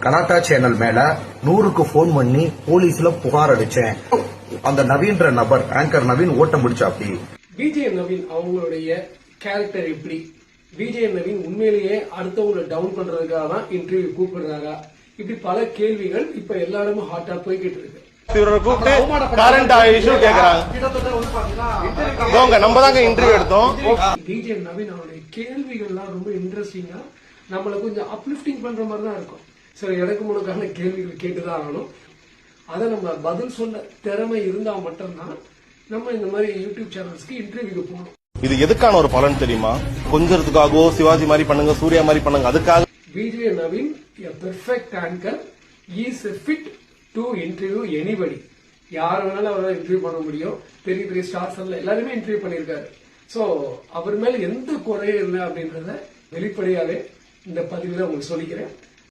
கலாட்டா சேனல் மேல 100க்கு போன் பண்ணி போலீஸ்ல புகார் அடிச்சேன். அந்த நவீன்ற நபர் ஆங்கர் நவீன் ஓட்ட முடிச்சாப்படி. விஜய் நவீன் அவங்களுடைய கேரக்டர் எப்படி? விஜய் நவீன் உண்மையிலேயே அடுத்தவங்களை டவுன் பண்றதுக்காக தான் இன்டர்வியூ கூப்பிடுறாரா? இப்படி பல கேள்விகள் இப்ப எல்லாருமே ஹாட்டா போய்கிட்டு இருக்கு. விஜய் நவீன் அவருடைய கேள்விகள்லாம் ரொம்ப இன்ட்ரெஸ்டிங்கா நம்மள கொஞ்சம் அப்லிப்டிங் பண்ற மாதிரி தான் இருக்கும். சில எனக்கு முழுக்கான கேள்விகள் கேட்டுதான் ஆகணும். அதை நம்ம பதில் சொல்ல திறமை இருந்தா மட்டும்தான் நம்ம இந்த மாதிரி யூடியூப் சேனல்ஸ்க்கு இன்டர்வியூக்கு போகணும். இது எதுக்கான ஒரு பலன் தெரியுமா? கொஞ்சத்துக்காகவோ சிவாஜி மாதிரி பண்ணுங்க, சூர்யா மாதிரி பண்ணுங்க, அதுக்காக. Vijay Naveen a perfect anchor is fit to interview anybody. யார் வேணாலும் அவரால் இன்டர்வியூ பண்ண முடியும். பெரிய பெரிய ஸ்டார்ஸ் எல்லாம் எல்லாருமே இன்டர்வியூ பண்ணிருக்காரு. சோ அவர் மேல எந்த குறையும் இல்லை அப்படின்றத வெளிப்படையாவே இந்த பதிவுல உங்களுக்கு சொல்லிக்கிறேன்.